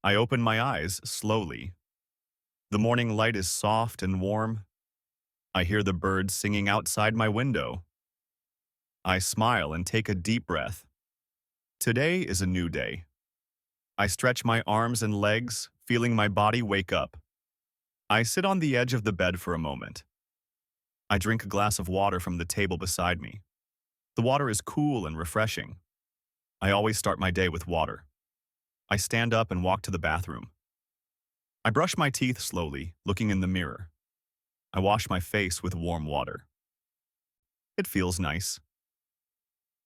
I open my eyes slowly. The morning light is soft and warm. I hear the birds singing outside my window. I smile and take a deep breath. Today is a new day. I stretch my arms and legs, feeling my body wake up. I sit on the edge of the bed for a moment. I drink a glass of water from the table beside me. The water is cool and refreshing. I always start my day with water. I stand up and walk to the bathroom. I brush my teeth slowly, looking in the mirror. I wash my face with warm water. It feels nice.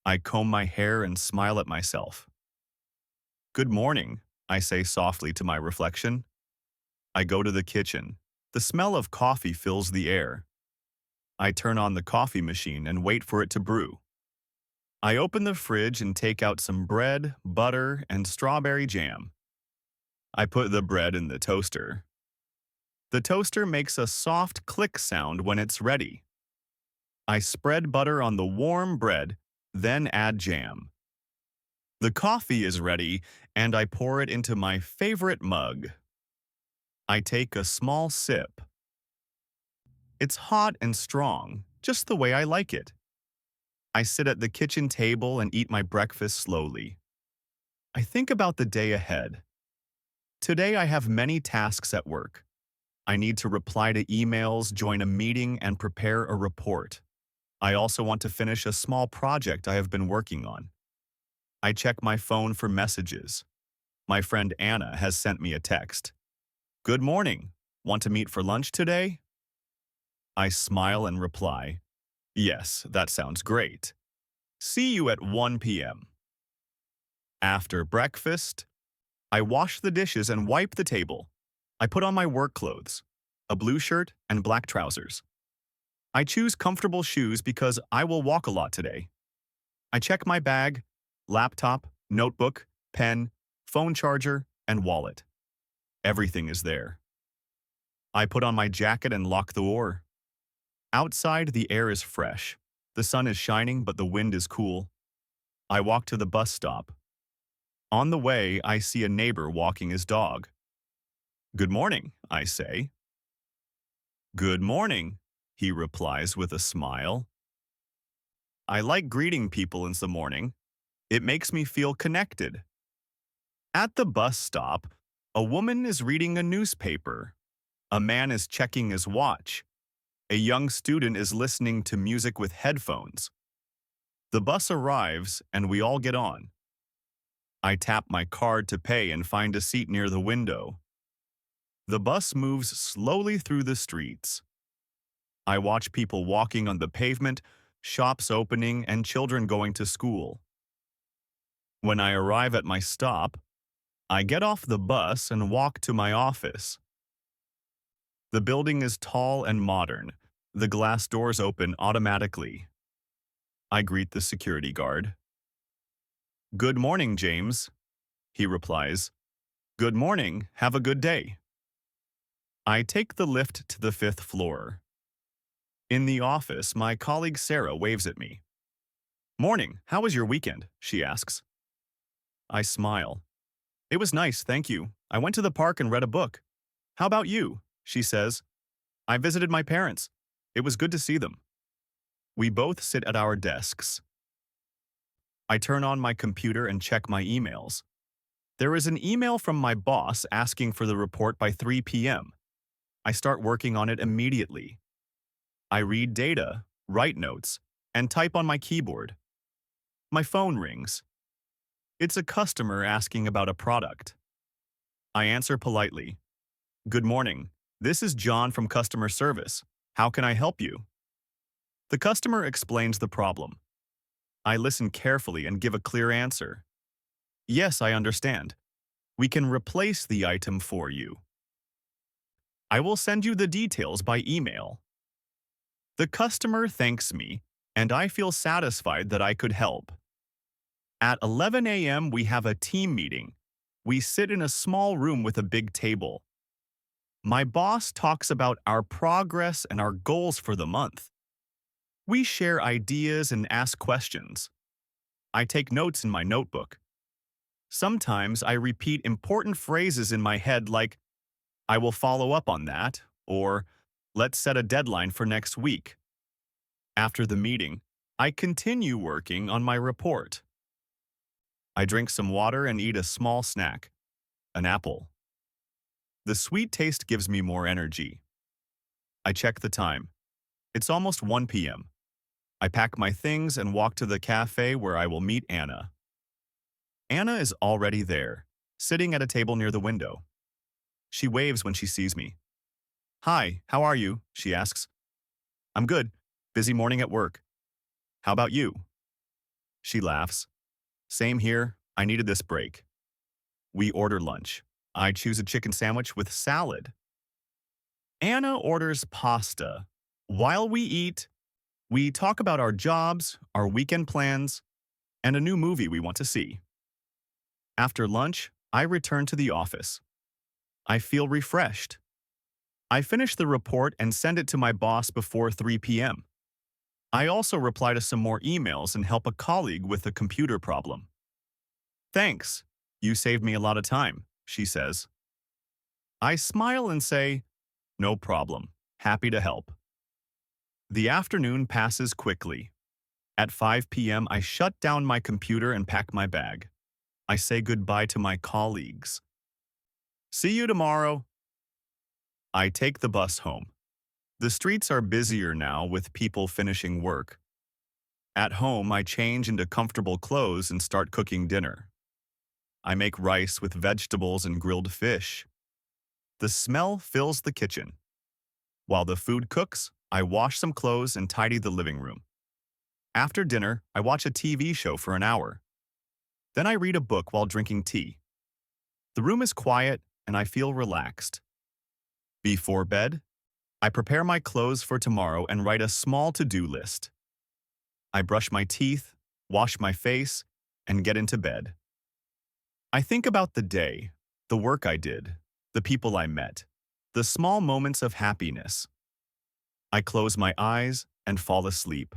I comb my hair and smile at myself. Good morning, I say softly to my reflection. I go to the kitchen. The smell of coffee fills the air. I turn on the coffee machine and wait for it to brew. I open the fridge and take out some bread, butter, and strawberry jam. I put the bread in the toaster. The toaster makes a soft click sound when it's ready. I spread butter on the warm bread, then add jam. The coffee is ready, and I pour it into my favorite mug. I take a small sip. It's hot and strong, just the way I like it. I sit at the kitchen table and eat my breakfast slowly. I think about the day ahead. Today I have many tasks at work. I need to reply to emails, join a meeting, and prepare a report. I also want to finish a small project I have been working on. I check my phone for messages. My friend Anna has sent me a text. Good morning. Want to meet for lunch today? I smile and reply, yes, that sounds great. See you at 1 p.m. After breakfast, I wash the dishes and wipe the table. I put on my work clothes, a blue shirt and black trousers. I choose comfortable shoes because I will walk a lot today. I check my bag, laptop, notebook, pen, phone charger, and wallet. Everything is there. I put on my jacket and lock the door. Outside, the air is fresh. The sun is shining, but the wind is cool. I walk to the bus stop. On the way, I see a neighbor walking his dog. Good morning, I say. Good morning, he replies with a smile. I like greeting people in the morning. It makes me feel connected. At the bus stop, a woman is reading a newspaper. A man is checking his watch. A young student is listening to music with headphones. The bus arrives and we all get on. I tap my card to pay and find a seat near the window. The bus moves slowly through the streets. I watch people walking on the pavement, shops opening, and children going to school. When I arrive at my stop, I get off the bus and walk to my office. The building is tall and modern. The glass doors open automatically. I greet the security guard. Good morning, James. He replies, Good morning, have a good day. I take the lift to the 5th floor. In the office, my colleague Sarah waves at me. Morning, how was your weekend? She asks. I smile. It was nice, thank you. I went to the park and read a book. How about you? She says. I visited my parents. It was good to see them. We both sit at our desks. I turn on my computer and check my emails. There is an email from my boss asking for the report by 3 p.m. I start working on it immediately. I read data, write notes, and type on my keyboard. My phone rings. It's a customer asking about a product. I answer politely. Good morning. This is John from customer service. How can I help you? The customer explains the problem. I listen carefully and give a clear answer. Yes, I understand. We can replace the item for you. I will send you the details by email. The customer thanks me, and I feel satisfied that I could help. At 11 a.m., we have a team meeting. We sit in a small room with a big table. My boss talks about our progress and our goals for the month. We share ideas and ask questions. I take notes in my notebook. Sometimes I repeat important phrases in my head like, I will follow up on that, or let's set a deadline for next week. After the meeting, I continue working on my report. I drink some water and eat a small snack, an apple. The sweet taste gives me more energy. I check the time. It's almost 1 p.m. I pack my things and walk to the cafe where I will meet Anna. Anna is already there, sitting at a table near the window. She waves when she sees me. Hi, how are you? She asks. I'm good. Busy morning at work. How about you? She laughs. Same here. I needed this break. We order lunch. I choose a chicken sandwich with salad. Anna orders pasta. While we eat, we talk about our jobs, our weekend plans, and a new movie we want to see. After lunch, I return to the office. I feel refreshed. I finish the report and send it to my boss before 3 p.m. I also reply to some more emails and help a colleague with a computer problem. Thanks. You saved me a lot of time, she says. I smile and say, no problem. Happy to help. The afternoon passes quickly. At 5 p.m., I shut down my computer and pack my bag. I say goodbye to my colleagues. See you tomorrow. I take the bus home. The streets are busier now with people finishing work. At home, I change into comfortable clothes and start cooking dinner. I make rice with vegetables and grilled fish. The smell fills the kitchen. While the food cooks, I wash some clothes and tidy the living room. After dinner, I watch a TV show for an hour. Then I read a book while drinking tea. The room is quiet and I feel relaxed. Before bed, I prepare my clothes for tomorrow and write a small to-do list. I brush my teeth, wash my face, and get into bed. I think about the day, the work I did, the people I met, the small moments of happiness. I close my eyes and fall asleep.